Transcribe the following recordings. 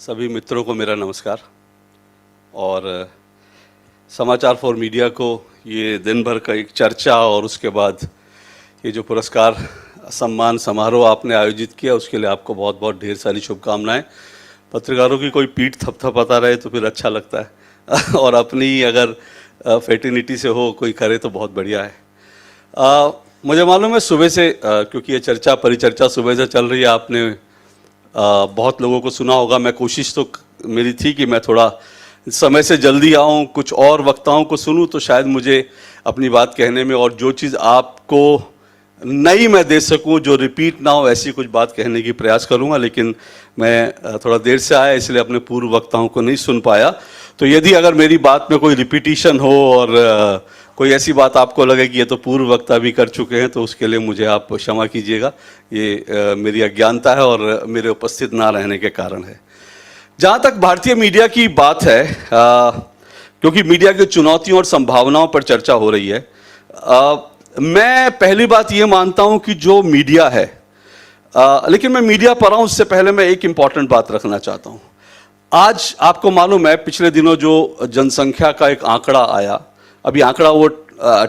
सभी मित्रों को मेरा नमस्कार। और समाचार फॉर मीडिया को ये दिन भर का एक चर्चा और उसके बाद ये जो पुरस्कार सम्मान समारोह आपने आयोजित किया उसके लिए आपको बहुत बहुत ढेर सारी शुभकामनाएं। पत्रकारों की कोई पीठ थपथपाता रहे तो फिर अच्छा लगता है और अपनी अगर फेटर्निटी से हो कोई करे तो बहुत बढ़िया है। मुझे मालूम है सुबह से क्योंकि ये चर्चा परिचर्चा सुबह से चल रही है, आपने बहुत लोगों को सुना होगा। मैं कोशिश तो मेरी थी कि मैं थोड़ा समय से जल्दी आऊँ, कुछ और वक्ताओं को सुनूं तो शायद मुझे अपनी बात कहने में और जो चीज़ आपको नई मैं दे सकूं, जो रिपीट ना हो, ऐसी कुछ बात कहने की प्रयास करूंगा। लेकिन मैं थोड़ा देर से आया इसलिए अपने पूर्व वक्ताओं को नहीं सुन पाया। तो यदि अगर मेरी बात में कोई रिपीटिशन हो और कोई ऐसी बात आपको लगे कि ये तो पूर्व वक्ता भी कर चुके हैं तो उसके लिए मुझे आप क्षमा कीजिएगा। ये मेरी अज्ञानता है और मेरे उपस्थित ना रहने के कारण है। जहाँ तक भारतीय मीडिया की बात है, क्योंकि मीडिया की चुनौतियों और संभावनाओं पर चर्चा हो रही है, मैं पहली बात ये मानता हूँ कि जो मीडिया है, लेकिन मैं मीडिया पर आऊँ उससे पहले मैं एक इम्पॉर्टेंट बात रखना चाहता हूँ। आज आपको मालूम है पिछले दिनों जो जनसंख्या का एक आंकड़ा आया, अभी आंकड़ा वो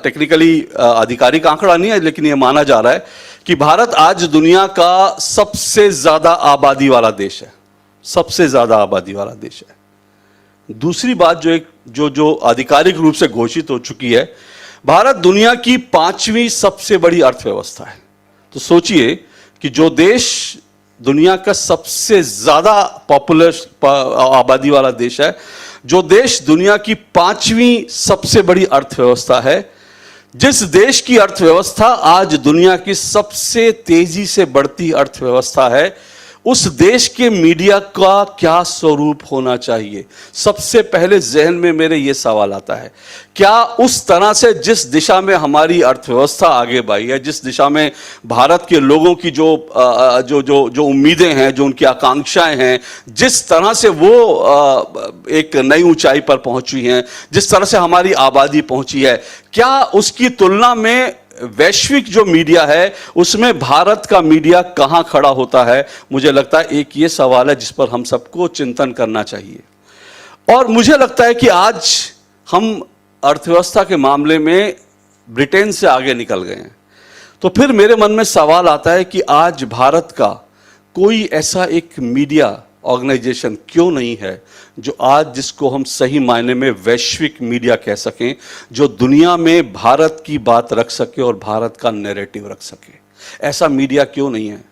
टेक्निकली आधिकारिक आंकड़ा नहीं है, लेकिन ये माना जा रहा है कि भारत आज दुनिया का सबसे ज़्यादा आबादी वाला देश है, सबसे ज़्यादा आबादी वाला देश है। दूसरी बात जो आधिकारिक रूप से घोषित हो चुकी है, भारत दुनिया की 5वीं सबसे बड़ी अर्थव्यवस्था है। तो सोचिए कि जो देश दुनिया का सबसे ज़्यादा पॉपुलर आबादी वाला देश है, जो देश दुनिया की 5वीं सबसे बड़ी अर्थव्यवस्था है, जिस देश की अर्थव्यवस्था आज दुनिया की सबसे तेजी से बढ़ती अर्थव्यवस्था है, उस देश के मीडिया का क्या स्वरूप होना चाहिए? सबसे पहले जहन में मेरे ये सवाल आता है, क्या उस तरह से जिस दिशा में हमारी अर्थव्यवस्था आगे बढ़ी है, जिस दिशा में भारत के लोगों की जो उम्मीदें हैं, जो उनकी आकांक्षाएं हैं, जिस तरह से वो एक नई ऊंचाई पर पहुंची हैं, जिस तरह से हमारी आबादी पहुंची है, क्या उसकी तुलना में वैश्विक जो मीडिया है उसमें भारत का मीडिया कहां खड़ा होता है? मुझे लगता है एक ये सवाल है जिस पर हम सबको चिंतन करना चाहिए। और मुझे लगता है कि आज हम अर्थव्यवस्था के मामले में ब्रिटेन से आगे निकल गए हैं। तो फिर मेरे मन में सवाल आता है कि आज भारत का कोई ऐसा एक मीडिया ऑर्गेनाइजेशन क्यों नहीं है जो आज जिसको हम सही मायने में वैश्विक मीडिया कह सकें, जो दुनिया में भारत की बात रख सके और भारत का नैरेटिव रख सके? ऐसा मीडिया क्यों नहीं है?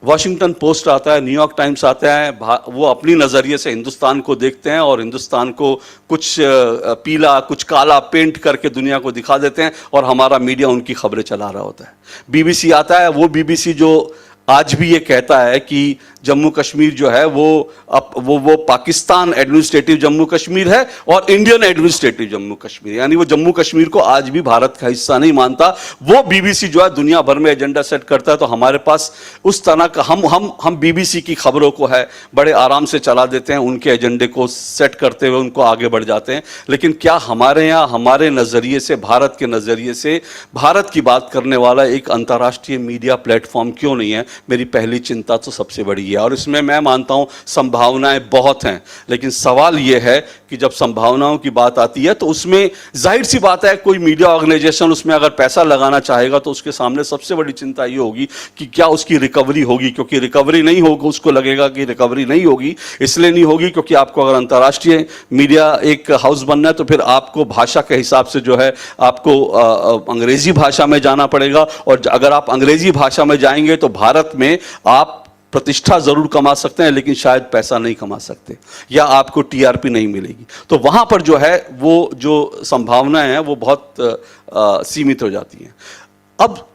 वॉशिंगटन पोस्ट आता है, न्यूयॉर्क टाइम्स आता है, वो अपनी नज़रिए से हिंदुस्तान को देखते हैं और हिंदुस्तान को कुछ पीला कुछ काला पेंट करके दुनिया को दिखा देते हैं और हमारा मीडिया उनकी खबरें चला रहा होता है। बीबीसी आता है, वो बीबीसी जो आज भी ये कहता है कि जम्मू कश्मीर जो है वो पाकिस्तान एडमिनिस्ट्रेटिव जम्मू कश्मीर है और इंडियन एडमिनिस्ट्रेटिव जम्मू कश्मीर, यानी वो जम्मू कश्मीर को आज भी भारत का हिस्सा नहीं मानता। वो बीबीसी जो है दुनिया भर में एजेंडा सेट करता है। तो हमारे पास उस तरह का हम बीबीसी की खबरों को है बड़े आराम से चला देते हैं, उनके एजेंडे को सेट करते हुए उनको आगे बढ़ जाते हैं। लेकिन क्या हमारे यहाँ हमारे नज़रिए से, भारत के नज़रिए से भारत की बात करने वाला एक अंतर्राष्ट्रीय मीडिया प्लेटफॉर्म क्यों नहीं है? मेरी पहली चिंता तो सबसे बड़ी है। और इसमें मैं मानता हूं संभावनाएं बहुत हैं, लेकिन सवाल यह है कि जब संभावनाओं की बात आती है तो उसमें जाहिर सी बात है कोई मीडिया ऑर्गेनाइजेशन उसमें अगर पैसा लगाना चाहेगा तो उसके सामने सबसे बड़ी चिंता ये होगी कि क्या उसकी रिकवरी होगी, क्योंकि रिकवरी नहीं होगी, उसको लगेगा कि रिकवरी नहीं होगी। इसलिए नहीं होगी क्योंकि आपको अगर अंतर्राष्ट्रीय मीडिया एक हाउस बनना है तो फिर आपको भाषा के हिसाब से जो है आपको अंग्रेजी भाषा में जाना पड़ेगा। और अगर आप अंग्रेजी भाषा में जाएंगे तो भारत में आप प्रतिष्ठा जरूर कमा सकते हैं लेकिन शायद पैसा नहीं कमा सकते या आपको टीआरपी नहीं मिलेगी। तो वहां पर जो है वो जो संभावनाएं हैं वो बहुत सीमित हो जाती हैं। अब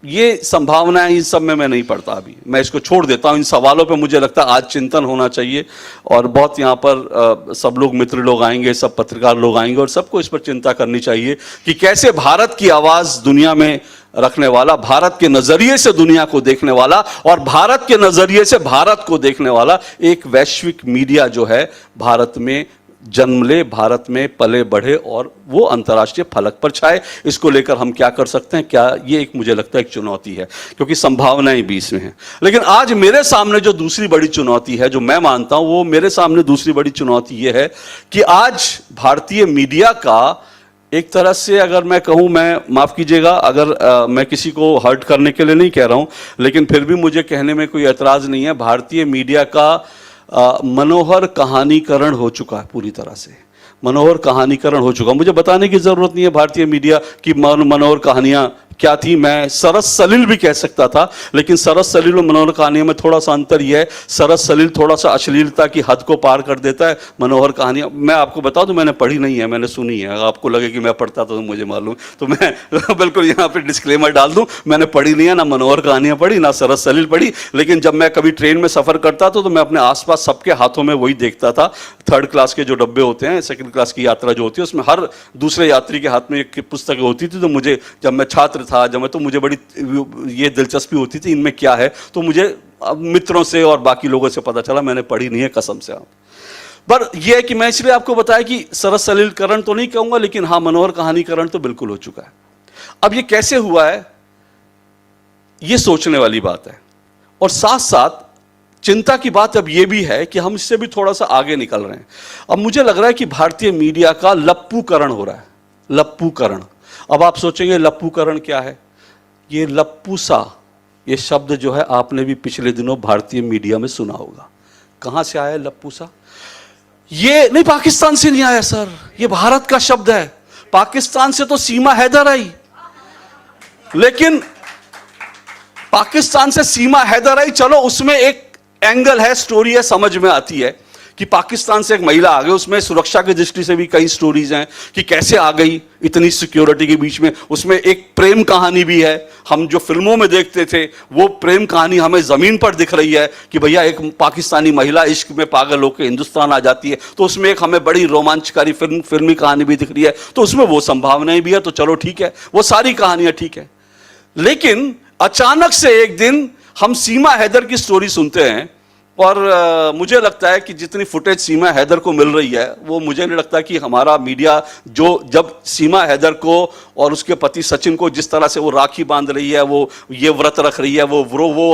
ये संभावनाएं इन सब में मैं नहीं पढ़ता, अभी मैं इसको छोड़ देता हूं। इन सवालों पे मुझे लगता है आज चिंतन होना चाहिए और बहुत यहाँ पर सब लोग मित्र लोग आएंगे, सब पत्रकार लोग आएंगे और सबको इस पर चिंता करनी चाहिए कि कैसे भारत की आवाज़ दुनिया में रखने वाला, भारत के नज़रिए से दुनिया को देखने वाला और भारत के नज़रिए से भारत को देखने वाला एक वैश्विक मीडिया जो है भारत में जन्म ले, भारत में पले बढ़े और वो अंतर्राष्ट्रीय फलक पर छाए। इसको लेकर हम क्या कर सकते हैं, क्या ये एक मुझे लगता है एक चुनौती है, क्योंकि संभावनाएं भी इसमें हैं। लेकिन आज मेरे सामने जो दूसरी बड़ी चुनौती है, जो मैं मानता हूं, वो मेरे सामने दूसरी बड़ी चुनौती ये है कि आज भारतीय मीडिया का एक तरह से, अगर मैं कहूं, मैं माफ कीजिएगा अगर मैं किसी को हर्ट करने के लिए नहीं कह रहा हूं, लेकिन फिर भी मुझे कहने में कोई एतराज नहीं है, भारतीय मीडिया का मनोहर कहानीकरण हो चुका है, पूरी तरह से मनोहर कहानीकरण हो चुका। मुझे बताने की जरूरत नहीं है भारतीय मीडिया की मनोहर कहानियां क्या थी। मैं सरस सलील भी कह सकता था, लेकिन सरस सलील और मनोहर कहानियों में थोड़ा सा अंतर यह है, सरस सलील थोड़ा सा अश्लीलता की हद को पार कर देता है। मनोहर कहानियां मैं आपको बता दूं, मैंने पढ़ी नहीं है, मैंने सुनी है। अगर आपको लगे कि मैं पढ़ता तो मुझे मालूम, तो मैं बिल्कुल यहाँ पे डिस्क्लेमर डाल दूं, मैंने पढ़ी नहीं है, ना मनोहर कहानियां पढ़ी, ना सरस सलील पढ़ी। लेकिन जब मैं कभी ट्रेन में सफर करता था तो मैं अपने आसपास सबके हाथों में वही देखता था। थर्ड क्लास के जो डब्बे होते हैं, सेकंड क्लास की यात्रा जो होती है, उसमें हर दूसरे यात्री के हाथ में एक पुस्तक होती थी। तो मुझे, जब मैं छात्र था, तो मुझे बड़ी ये दिलचस्पी होती थी इनमें क्या है। तो मुझे मित्रों से और बाकी लोगों से पता चला, मैंने पढ़ी नहीं है कसम से। आप पर यह है कि मैं इसलिए आपको बताया कि सरस सलीलकरण तो नहीं कहूंगा, लेकिन हाँ, मनोहर कहानीकरण तो बिल्कुल हो चुका है। अब ये कैसे हुआ है, ये सोचने वाली बात है। और साथ साथ चिंता की बात अब यह भी है कि हम इससे भी थोड़ा सा आगे निकल रहे हैं। अब मुझे लग रहा है कि भारतीय मीडिया का लप्पूकरण हो रहा है। लप्पूकरण। अब आप सोचेंगे लप्पूकरण क्या है? ये लप्पूसा, ये शब्द जो है आपने भी पिछले दिनों भारतीय मीडिया में सुना होगा। कहां से आया लप्पूसा? ये नहीं, पाकिस्तान से नहीं आया सर, ये भारत का शब्द है। पाकिस्तान से तो सीमा हैदर आई, लेकिन पाकिस्तान से सीमा हैदर आई, चलो उसमें एक एंगल है, स्टोरी है, समझ में आती है कि पाकिस्तान से एक महिला आ गई। उसमें सुरक्षा की दृष्टि से भी कई स्टोरीज हैं कि कैसे आ गई इतनी सिक्योरिटी के बीच में। उसमें एक प्रेम कहानी भी है, हम जो फिल्मों में देखते थे वो प्रेम कहानी हमें जमीन पर दिख रही है कि भैया एक पाकिस्तानी महिला इश्क में पागल होकर हिंदुस्तान आ जाती है। तो उसमें एक हमें बड़ी रोमांचकारी फिल्मी कहानी भी दिख रही है। तो उसमें वो संभावनाएं भी है, तो चलो ठीक है, वो सारी कहानियां ठीक है। लेकिन अचानक से एक दिन हम सीमा हैदर की स्टोरी सुनते हैं, और मुझे लगता है कि जितनी फुटेज सीमा हैदर को मिल रही है, वो मुझे नहीं लगता कि हमारा मीडिया, जो जब सीमा हैदर को और उसके पति सचिन को जिस तरह से वो राखी बांध रही है, वो ये व्रत रख रही है, वो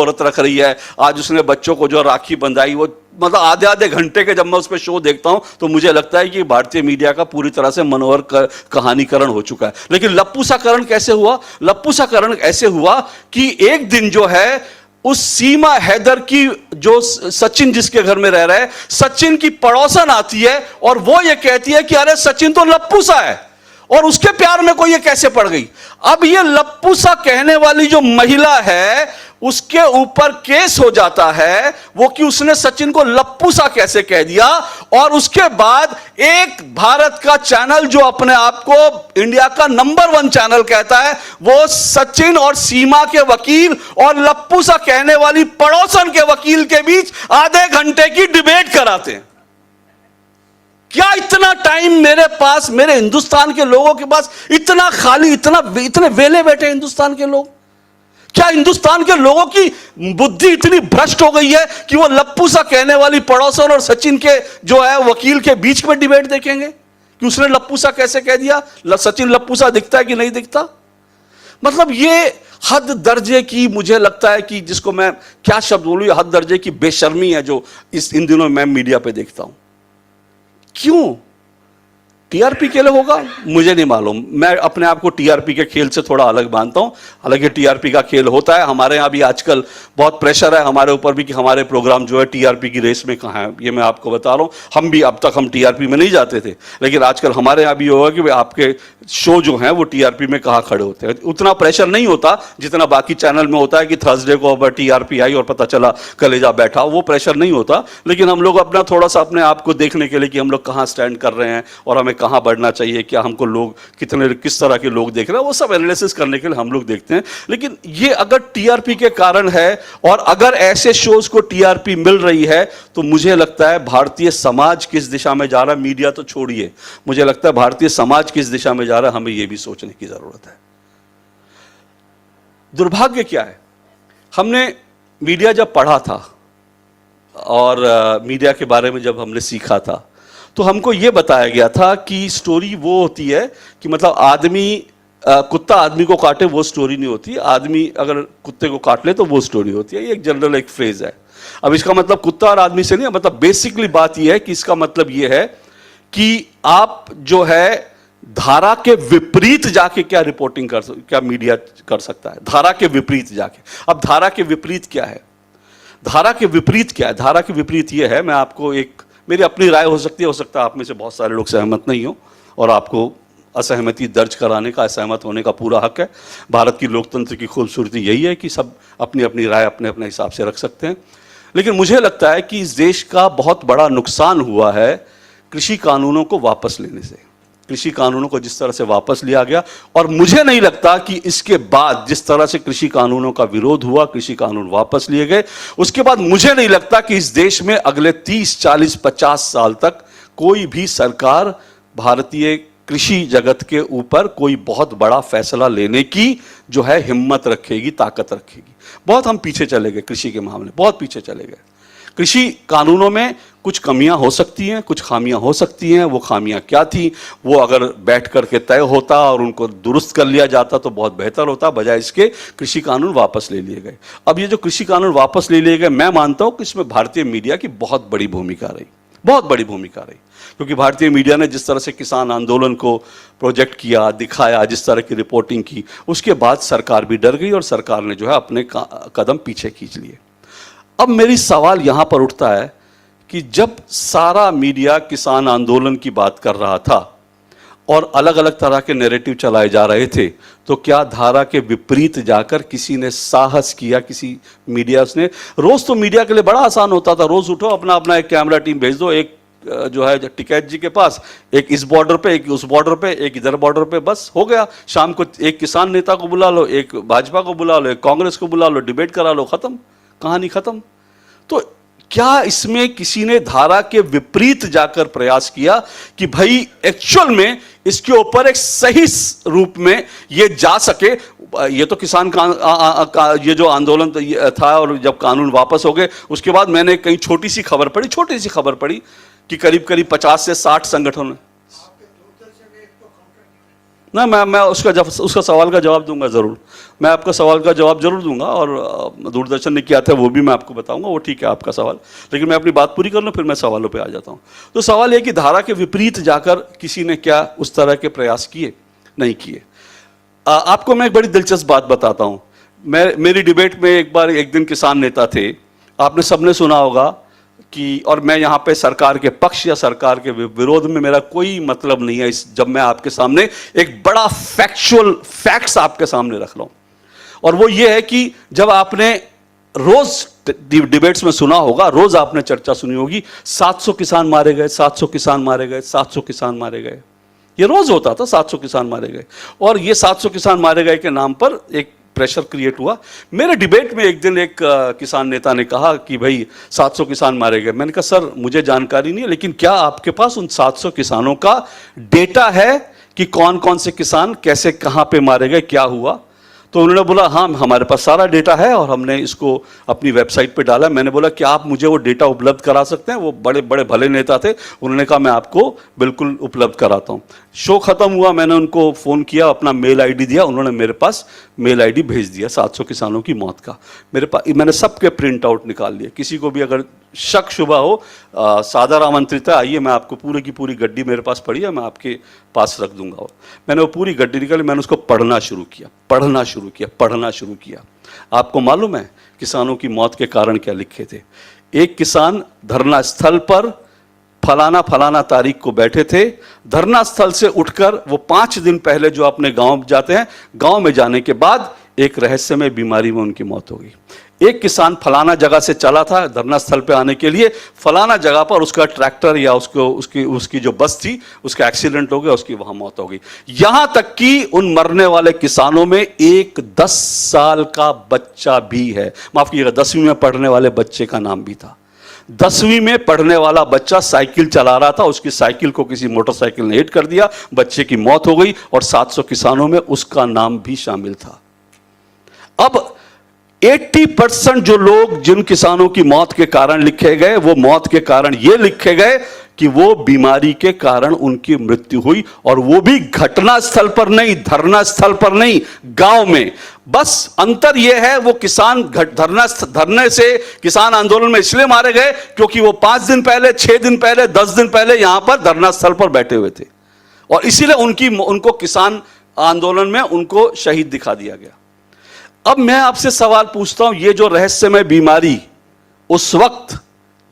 व्रत रख रही है, आज उसने बच्चों को जो राखी बंधाई, वो मतलब आधे आधे घंटे के जब मैं उस पर शो देखता हूं तो मुझे लगता है कि भारतीय मीडिया का पूरी तरह से मनोहर कहानीकरण हो चुका है। लेकिन लप्पूसाकरण कैसे हुआ? लप्पूसाकरण ऐसे हुआ कि एक दिन जो है उस सीमा हैदर की, जो सचिन जिसके घर में रह रहा है, सचिन की पड़ोसन आती है और वो ये कहती है कि अरे सचिन तो लप्पूसा है, और उसके प्यार में कोई ये कैसे पड़ गई। अब ये लप्पूसा कहने वाली जो महिला है, उसके ऊपर केस हो जाता है वो कि उसने सचिन को लप्पूसा कैसे कह दिया। और उसके बाद एक भारत का चैनल जो अपने आप को इंडिया का नंबर 1 चैनल कहता है, वो सचिन और सीमा के वकील और लप्पूसा कहने वाली पड़ोसन के वकील के बीच आधे घंटे की डिबेट कराते हैं। क्या इतना टाइम मेरे पास, मेरे हिंदुस्तान के लोगों के पास इतना खाली, इतने वेले बैठे हिंदुस्तान के लोग? क्या हिंदुस्तान के लोगों की बुद्धि इतनी भ्रष्ट हो गई है कि वो लप्पूसा कहने वाली पड़ोसन और सचिन के जो है वकील के बीच में डिबेट देखेंगे कि उसने लप्पूसा कैसे कह दिया? सचिन लप्पूसा दिखता है कि नहीं दिखता? मतलब ये हद दर्जे की, मुझे लगता है कि जिसको मैं क्या शब्द बोलूं, हद दर्जे की बेशर्मी है जो इन दिनों मैं मीडिया पे देखता हूं। क्यों? टीआरपी के लिए होगा, मुझे नहीं मालूम। मैं अपने आप को टीआरपी के खेल से थोड़ा अलग मानता हूं। हालांकि टीआरपी का खेल होता है, हमारे यहां भी आजकल बहुत प्रेशर है हमारे ऊपर भी कि हमारे प्रोग्राम जो है टीआरपी की रेस में कहां है। ये मैं आपको बता रहा हूं, हम भी अब तक हम टीआरपी में नहीं जाते थे, लेकिन आजकल हमारे यहां भी होगा कि आपके शो जो हैं वो टीआरपी में कहां खड़े होते हैं। उतना प्रेशर नहीं होता जितना बाकी चैनल में होता है कि थर्सडे को अब टीआरपी आई और पता चला कलेजा बैठा, वो प्रेशर नहीं होता। लेकिन हम लोग अपना थोड़ा सा अपने आप को देखने के लिए कि हम लोग कहां स्टैंड कर रहे हैं और हमें कहां बढ़ना चाहिए, क्या हमको लोग किस तरह के लोग देख रहे हैं, वो सब एनालिसिस करने के लिए हम लोग देखते हैं। लेकिन ये अगर टीआरपी के कारण है और अगर ऐसे शोज को टीआरपी मिल रही है, तो मुझे लगता है भारतीय समाज किस दिशा में जा रहा है, मीडिया तो छोड़िए, मुझे लगता है भारतीय समाज किस दिशा में जा रहा है, हमें यह भी सोचने की जरूरत है। दुर्भाग्य क्या है, हमने मीडिया जब पढ़ा था और मीडिया के बारे में जब हमने सीखा था, तो हमको ये बताया गया था कि स्टोरी वो होती है कि मतलब आदमी कुत्ता आदमी को काटे वो स्टोरी नहीं होती, आदमी अगर कुत्ते को काट ले तो वो स्टोरी होती है। ये एक जनरल एक फ्रेज है। अब इसका मतलब कुत्ता और आदमी से नहीं, मतलब बेसिकली बात ये है कि इसका मतलब ये है कि आप जो है धारा के विपरीत जाके क्या रिपोर्टिंग क्या मीडिया कर सकता है, धारा के विपरीत जाके। अब धारा के विपरीत क्या है, धारा के विपरीत क्या है? धारा के विपरीत ये है, मैं आपको एक, मेरी अपनी राय हो सकती है, हो सकता है आप में से बहुत सारे लोग सहमत नहीं हो और आपको असहमति दर्ज कराने का, असहमत होने का पूरा हक है। भारत की लोकतंत्र की खूबसूरती यही है कि सब अपनी अपनी राय अपने अपने हिसाब से रख सकते हैं। लेकिन मुझे लगता है कि इस देश का बहुत बड़ा नुकसान हुआ है कृषि कानूनों को वापस लेने से। कृषि कानूनों को जिस तरह से वापस लिया गया, और मुझे नहीं लगता कि इसके बाद जिस तरह से कृषि कानूनों का विरोध हुआ, कृषि कानून वापस लिए गए, उसके बाद मुझे नहीं लगता कि इस देश में अगले 30, 40, 50 साल तक कोई भी सरकार भारतीय कृषि जगत के ऊपर कोई बहुत बड़ा फैसला लेने की जो है हिम्मत रखेगी, ताकत रखेगी। बहुत हम पीछे चले गए कृषि के मामले, बहुत पीछे चले गए। कृषि कानूनों में कुछ कमियां हो सकती हैं, कुछ खामियां हो सकती हैं। वो खामियां क्या थी, वो अगर बैठ करके तय होता और उनको दुरुस्त कर लिया जाता तो बहुत बेहतर होता। बजाय इसके कृषि कानून वापस ले लिए गए। अब ये जो कृषि कानून वापस ले लिए गए, मैं मानता हूं कि इसमें भारतीय मीडिया की बहुत बड़ी भूमिका रही, बहुत बड़ी भूमिका रही। क्योंकि भारतीय मीडिया ने जिस तरह से किसान आंदोलन को प्रोजेक्ट किया, दिखाया, जिस तरह की रिपोर्टिंग की, उसके बाद सरकार भी डर गई और सरकार ने जो है अपने कदम पीछे खींच लिए। अब मेरी सवाल यहां पर उठता है कि जब सारा मीडिया किसान आंदोलन की बात कर रहा था और अलग अलग तरह के नैरेटिव चलाए जा रहे थे, तो क्या धारा के विपरीत जाकर किसी ने साहस किया, किसी मीडिया ने? रोज तो मीडिया के लिए बड़ा आसान होता था, रोज उठो अपना अपना एक कैमरा टीम भेज दो, एक जो है टिकैत जी के पास, एक इस बॉर्डर पे, एक उस बॉर्डर पे, एक इधर बॉर्डर पे, बस हो गया। शाम को एक किसान नेता को बुला लो, एक भाजपा को बुला लो, एक कांग्रेस को बुला लो, डिबेट करा लो, खत्म, कहानी खत्म। तो क्या इसमें किसी ने धारा के विपरीत जाकर प्रयास किया कि भाई एक्चुअल में इसके ऊपर एक सही रूप में ये जा सके? ये तो किसान का ये जो आंदोलन था और जब कानून वापस हो गए उसके बाद मैंने कहीं छोटी सी खबर पढ़ी कि करीब करीब 50 से 60 संगठन ना, मैं उसका सवाल का जवाब दूंगा जरूर, मैं आपका सवाल का जवाब जरूर दूंगा, और दूरदर्शन ने किया था वो भी मैं आपको बताऊंगा, वो ठीक है आपका सवाल। लेकिन मैं अपनी बात पूरी कर लूं फिर मैं सवालों पे आ जाता हूं। तो सवाल ये कि धारा के विपरीत जाकर किसी ने क्या उस तरह के प्रयास किए? नहीं किए। आपको मैं एक बड़ी दिलचस्प बात बताता हूं। मेरी डिबेट में एक दिन किसान नेता थे, आपने सबने सुना होगा कि, और मैं यहाँ पे सरकार के पक्ष या सरकार के विरोध में मेरा कोई मतलब नहीं है, जब मैं आपके सामने एक बड़ा फैक्ट्स आपके सामने रख रहा हूं, और वो ये है कि जब आपने रोज डिबेट्स में सुना होगा, रोज आपने चर्चा सुनी होगी, 700 किसान मारे गए, 700 किसान मारे गए, 700 किसान मारे गए, ये रोज होता था, 700 किसान मारे गए। और ये 700 किसान मारे गए के नाम पर एक प्रेशर क्रिएट हुआ। मेरे डिबेट में एक दिन एक किसान नेता ने कहा कि भाई 700 किसान मारे गए। मैंने कहा सर मुझे जानकारी नहीं है, लेकिन क्या आपके पास उन 700 किसानों का डेटा है कि कौन कौन से किसान कैसे कहां पे मारे गए, क्या हुआ? तो उन्होंने बोला हाँ हमारे पास सारा डेटा है और हमने इसको अपनी वेबसाइट पे डाला। मैंने बोला क्या आप मुझे वो डेटा उपलब्ध करा सकते हैं? वो बड़े बड़े भले नेता थे, उन्होंने कहा मैं आपको बिल्कुल उपलब्ध कराता हूँ। शो खत्म हुआ, मैंने उनको फ़ोन किया, अपना मेल आईडी दिया, उन्होंने मेरे पास मेल आईडी भेज दिया 700 किसानों की मौत का। मेरे पास मैंने सबके प्रिंट आउट निकाल लिए। किसी को भी अगर शक शुबा हो, सादर आमंत्रित है, आइए, मैं आपको पूरी की पूरी गड्डी मेरे पास पड़ी है, मैं आपके पास रख दूंगा। मैंने वो पूरी गड्डी निकाली, मैंने उसको पढ़ना शुरू किया। आपको मालूम है किसानों की मौत के कारण क्या लिखे थे? एक किसान धरना स्थल पर फलाना तारीख को बैठे थे, धरना स्थल से उठकर वो 5 दिन पहले जो अपने गांव जाते हैं, गांव में जाने के बाद एक रहस्यमय बीमारी में उनकी मौत हो गई। एक किसान फलाना जगह से चला था धरना स्थल पे आने के लिए, फलाना जगह पर उसका ट्रैक्टर या उसकी जो बस थी उसका एक्सीडेंट हो गया, उसकी वहां मौत हो गई। यहां तक कि उन मरने वाले किसानों में एक 10 साल का बच्चा भी है। माफ कीजिएगा, 10वीं में पढ़ने वाले बच्चे का नाम भी था। 10वीं में पढ़ने वाला बच्चा साइकिल चला रहा था, उसकी साइकिल को किसी मोटरसाइकिल ने हिट कर दिया, बच्चे की मौत हो गई और 700 किसानों में उसका नाम भी शामिल था। अब 80% जो लोग जिन किसानों की मौत के कारण लिखे गए, वो मौत के कारण ये लिखे गए कि वो बीमारी के कारण उनकी मृत्यु हुई, और वो भी घटना स्थल पर नहीं, धरना स्थल पर नहीं, गांव में। बस अंतर यह है, वो किसान धरने से, किसान आंदोलन में इसलिए मारे गए क्योंकि वो 5 दिन पहले, 6 दिन पहले, 10 दिन पहले यहां पर धरना स्थल पर बैठे हुए थे, और इसीलिए उनको किसान आंदोलन में उनको शहीद दिखा दिया गया। अब मैं आपसे सवाल पूछता हूं, ये जो रहस्यमय बीमारी, उस वक्त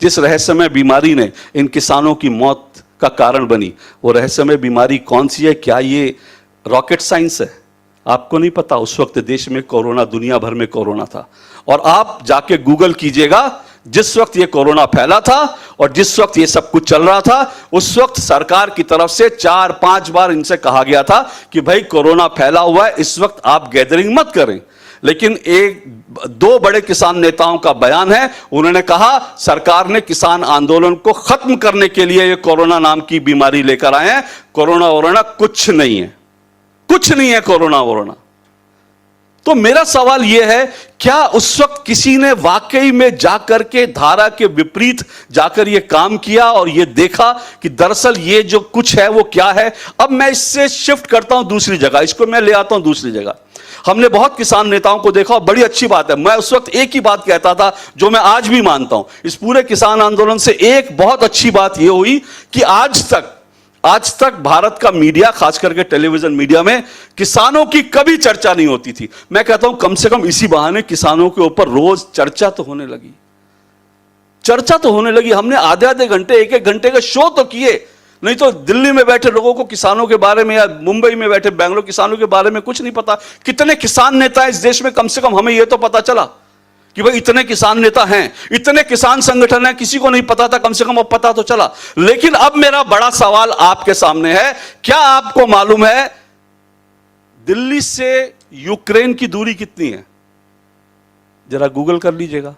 जिस रहस्यमय बीमारी ने इन किसानों की मौत का कारण बनी, वो रहस्यमय बीमारी कौन सी है? क्या ये रॉकेट साइंस है? आपको नहीं पता। उस वक्त देश में कोरोना, दुनिया भर में कोरोना था, और आप जाके गूगल कीजिएगा, जिस वक्त ये कोरोना फैला था और जिस वक्त ये सब कुछ चल रहा था, उस वक्त सरकार की तरफ से 4-5 बार इनसे कहा गया था कि भाई कोरोना फैला हुआ है, इस वक्त आप गैदरिंग मत करें। लेकिन 2 बड़े किसान नेताओं का बयान है, उन्होंने कहा सरकार ने किसान आंदोलन को खत्म करने के लिए ये कोरोना नाम की बीमारी लेकर आए हैं। कोरोना वोरोना कुछ नहीं है, कुछ नहीं है कोरोना वोरोना। तो मेरा सवाल यह है, क्या उस वक्त किसी ने वाकई में जाकर के धारा के विपरीत जाकर यह काम किया और यह देखा कि दरअसल ये जो कुछ है वो क्या है? अब मैं इससे शिफ्ट करता हूं दूसरी जगह, इसको मैं ले आता हूं दूसरी जगह। हमने बहुत किसान नेताओं को देखा, बड़ी अच्छी बात है। मैं उस वक्त एक ही बात कहता था जो मैं आज भी मानता हूं, इस पूरे किसान आंदोलन से एक बहुत अच्छी बात यह हुई कि आज तक भारत का मीडिया, खास करके टेलीविजन मीडिया में, किसानों की कभी चर्चा नहीं होती थी। मैं कहता हूं कम से कम इसी बहाने किसानों के ऊपर रोज चर्चा तो होने लगी, चर्चा तो होने लगी। हमने आधे घंटे, 1-1 घंटे के शो तो किए, नहीं तो दिल्ली में बैठे लोगों को किसानों के बारे में, या मुंबई में बैठे, बेंगलोर किसानों के बारे में कुछ नहीं पता। कितने किसान नेता हैं इस देश में, कम से कम हमें यह तो पता चला कि भाई इतने किसान नेता हैं, इतने किसान संगठन हैं, किसी को नहीं पता था, कम से कम अब पता तो चला। लेकिन अब मेरा बड़ा सवाल आपके सामने है, क्या आपको मालूम है दिल्ली से यूक्रेन की दूरी कितनी है? जरा गूगल कर लीजिएगा।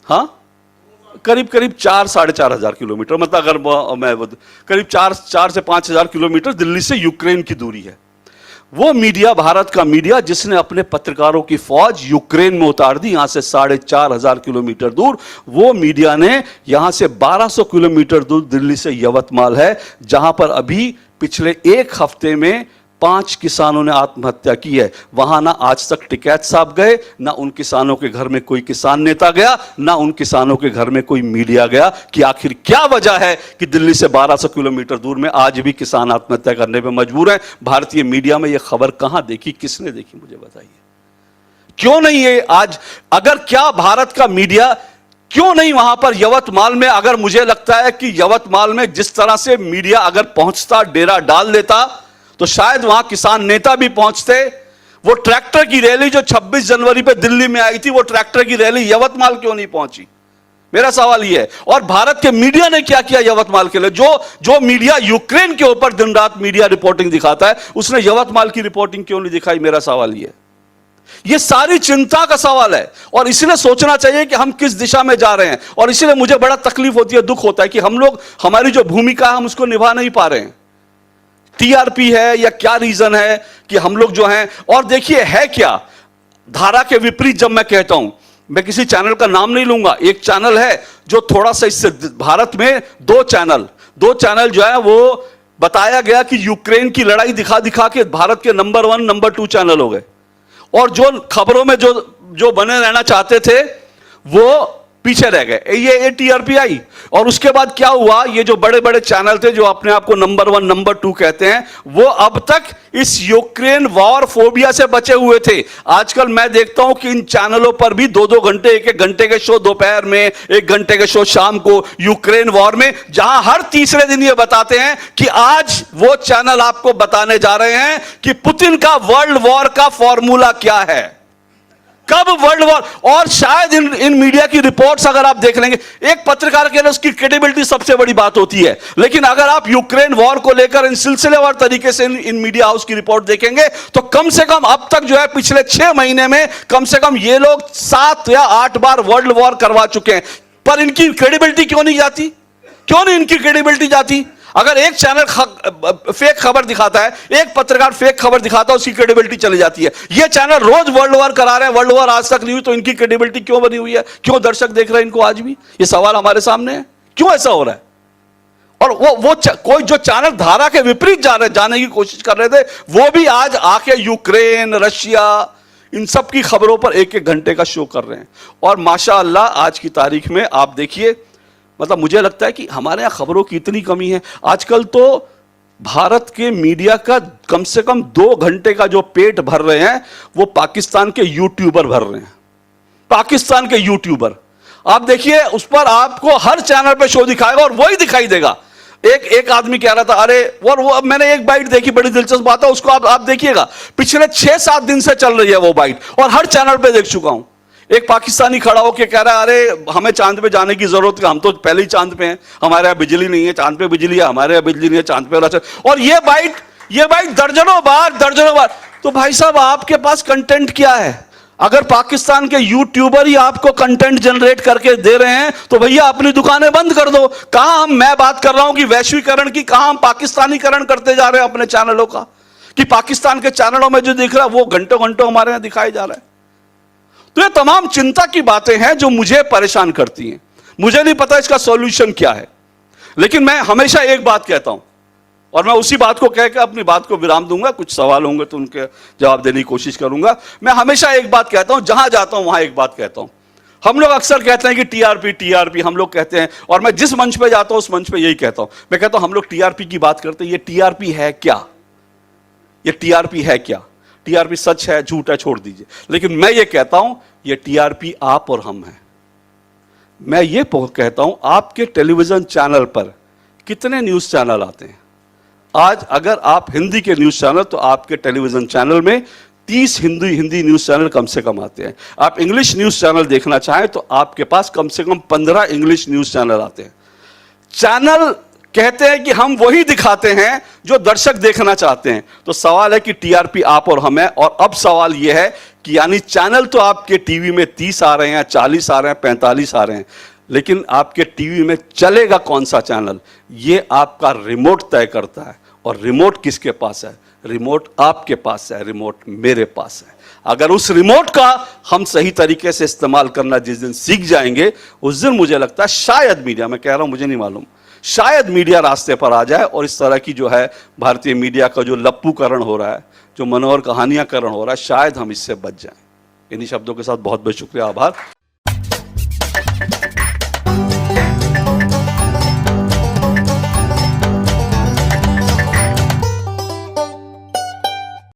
हां, करीब 4-4.5 हजार किलोमीटर, मतलब अगर मैं करीब 4 से 5 हजार किलोमीटर दिल्ली से यूक्रेन की दूरी है। वो मीडिया, भारत का मीडिया, जिसने अपने पत्रकारों की फौज यूक्रेन में उतार दी, यहां से 4.5 हजार किलोमीटर दूर, वो मीडिया ने यहां से 1200 किलोमीटर दूर दिल्ली से यवतमाल है, जहां पर अभी पिछले 1 हफ्ते में 5 किसानों ने आत्महत्या की है। वहां ना आज तक टिकैत साहब गए, ना उन किसानों के घर में कोई किसान नेता गया, ना उन किसानों के घर में कोई मीडिया गया कि आखिर क्या वजह है कि दिल्ली से 1200 किलोमीटर दूर में आज भी किसान आत्महत्या करने पर मजबूर हैं। भारतीय मीडिया में यह खबर कहां देखी, किसने देखी, मुझे बताइए। क्यों नहीं है आज? अगर क्या भारत का मीडिया क्यों नहीं वहां पर यवतमाल में? अगर मुझे लगता है कि यवतमाल में जिस तरह से मीडिया अगर पहुंचता, डेरा डाल देता, तो शायद वहां किसान नेता भी पहुंचते। वो ट्रैक्टर की रैली जो 26 जनवरी पे दिल्ली में आई थी, वो ट्रैक्टर की रैली यवतमाल क्यों नहीं पहुंची? मेरा सवाल यह है। और भारत के मीडिया ने क्या किया यवतमाल के लिए? जो मीडिया यूक्रेन के ऊपर दिन रात मीडिया रिपोर्टिंग दिखाता है, उसने यवतमाल की रिपोर्टिंग क्यों नहीं दिखाई? मेरा सवाल यह है। यह सारी चिंता का सवाल है, और इसलिए सोचना चाहिए कि हम किस दिशा में जा रहे हैं। और इसलिए मुझे बड़ा तकलीफ होती है, दुख होता है कि हम लोग, हमारी जो भूमिका है, हम उसको निभा नहीं पा रहे हैं। टीआरपी है या क्या रीजन है कि हम लोग जो हैं, और देखिए है क्या, धारा के विपरीत जब मैं कहता हूं, मैं किसी चैनल का नाम नहीं लूंगा, एक चैनल है जो थोड़ा सा इससे, भारत में 2 चैनल जो है वो बताया गया कि यूक्रेन की लड़ाई दिखा दिखा के भारत के नंबर 1, नंबर 2 चैनल हो गए, और जो खबरों में जो बने रहना चाहते थे वो पीछे रह गए। ये टीआरपी आई, और उसके बाद क्या हुआ, ये जो बड़े बड़े चैनल थे जो अपने आप को नंबर 1, नंबर 2 कहते हैं, वो अब तक इस यूक्रेन वॉर फोबिया से बचे हुए थे। आजकल मैं देखता हूं कि इन चैनलों पर भी 2-2 घंटे, 1-1 घंटे के शो दोपहर में, 1 घंटे के शो शाम को, यूक्रेन वॉर में, जहां हर तीसरे दिन ये बताते हैं कि आज वो चैनल आपको बताने जा रहे हैं कि पुतिन का वर्ल्ड वॉर का फॉर्मूला क्या है, कब वर्ल्ड वॉर। और शायद इन मीडिया की रिपोर्ट्स अगर आप देख लेंगे, एक पत्रकार के लिए उसकी क्रेडिबिलिटी सबसे बड़ी बात होती है, लेकिन अगर आप यूक्रेन वॉर को लेकर इन सिलसिलेवार तरीके से इन मीडिया हाउस की रिपोर्ट देखेंगे, तो कम से कम अब तक जो है पिछले 6 महीने में कम से कम ये लोग 7 या 8 बार वर्ल्ड वॉर करवा चुके हैं। पर इनकी क्रेडिबिलिटी क्यों नहीं जाती? क्यों नहीं इनकी क्रेडिबिलिटी जाती? अगर एक चैनल फेक खबर दिखाता है, एक पत्रकार फेक खबर दिखाता है, उसकी क्रेडिबिलिटी चली जाती है। ये चैनल रोज वर्ल्ड वॉर करा रहे हैं, वर्ल्ड वॉर आज तक नहीं हुई, तो इनकी क्रेडिबिलिटी क्यों बनी हुई है? क्यों दर्शक देख रहे हैं इनको आज भी? ये सवाल हमारे सामने है, क्यों ऐसा हो रहा है? और कोई जो चैनल धारा के विपरीत जाने की कोशिश कर रहे थे, वो भी आज आके यूक्रेन, रशिया, इन सब की खबरों पर एक एक घंटे का शो कर रहे हैं। और माशाअल्लाह आज की तारीख में आप देखिए, मतलब मुझे लगता है कि हमारे यहाँ खबरों की इतनी कमी है। आजकल तो भारत के मीडिया का कम से कम 2 घंटे का जो पेट भर रहे हैं, वो पाकिस्तान के यूट्यूबर भर रहे हैं। पाकिस्तान के यूट्यूबर आप देखिए, उस पर आपको हर चैनल पे शो दिखाएगा और वही दिखाई देगा। एक आदमी कह रहा था, अरे वो मैंने एक बाइट देखी, बड़ी दिलचस्प बात है, उसको आप देखिएगा, पिछले 6-7 दिन से चल रही है वो बाइट और हर चैनल पे देख चुका हूं। एक पाकिस्तानी खड़ा होकर कह रहा है, अरे हमें चांद पे जाने की जरूरत है, हम तो पहले ही चांद पे हैं, हमारे यहाँ बिजली नहीं है, चांद पे बिजली है, हमारे यहाँ बिजली नहीं है, चांद पे। और ये बाइट दर्जनों बार। तो भाई साहब, आपके पास कंटेंट क्या है? अगर पाकिस्तान के यूट्यूबर ही आपको कंटेंट जनरेट करके दे रहे हैं, तो भैया अपनी दुकानें बंद कर दो। कहां मैं बात कर रहा हूं कि वैश्वीकरण की, कहां हम पाकिस्तानीकरण करते जा रहे हैं अपने चैनलों का, कि पाकिस्तान के चैनलों में जो दिख रहा है वो घंटों घंटों हमारे यहां दिखाई जा रहा है। तो ये तमाम चिंता की बातें हैं जो मुझे परेशान करती हैं। मुझे नहीं पता इसका सॉल्यूशन क्या है, लेकिन मैं हमेशा एक बात कहता हूं और मैं उसी बात को कहकर अपनी बात को विराम दूंगा। कुछ सवाल होंगे तो उनके जवाब देने की कोशिश करूंगा। मैं हमेशा एक बात कहता हूं, जहां जाता हूं वहां एक बात कहता हूं। हम लोग अक्सर कहते हैं कि टीआरपी हम लोग कहते हैं, और मैं जिस मंच पे जाता हूं उस मंच पे यही कहता हूं। मैं कहता हूं हम लोग टीआरपी की बात करते हैं, ये टीआरपी है क्या? ये टीआरपी है क्या? टीआरपी सच है झूठ है छोड़ दीजिए, लेकिन मैं ये कहता हूं ये टीआरपी आप और हम हैं। मैं ये कहता हूं आपके टेलीविजन चैनल पर कितने न्यूज चैनल आते हैं? आज अगर आप हिंदी के न्यूज चैनल, तो आपके टेलीविजन चैनल में 30 हिंदी न्यूज चैनल कम से कम आते हैं। आप इंग्लिश न्यूज चैनल देखना चाहें तो आपके पास कम से कम 15 इंग्लिश न्यूज चैनल आते हैं। चैनल कहते हैं कि हम वही दिखाते हैं जो दर्शक देखना चाहते हैं। तो सवाल है कि टीआरपी आप और हम हैं। और अब सवाल यह है कि यानी चैनल तो आपके टीवी में 30 आ रहे हैं, 40 आ रहे हैं, 45 आ रहे हैं, लेकिन आपके टीवी में चलेगा कौन सा चैनल, ये आपका रिमोट तय करता है। और रिमोट किसके पास है? रिमोट आपके पास है, रिमोट मेरे पास है। अगर उस रिमोट का हम सही तरीके से इस्तेमाल करना जिस दिन सीख जाएंगे, उस दिन मुझे लगता है शायद मीडिया, मैं कह रहा हूं मुझे नहीं मालूम, शायद मीडिया रास्ते पर आ जाए और इस तरह की जो है भारतीय मीडिया का जो लप्पूकरण हो रहा है, जो मनोहर कहानियाकरण हो रहा है, शायद हम इससे बच जाएं। इन्हीं शब्दों के साथ बहुत बहुत शुक्रिया, आभार।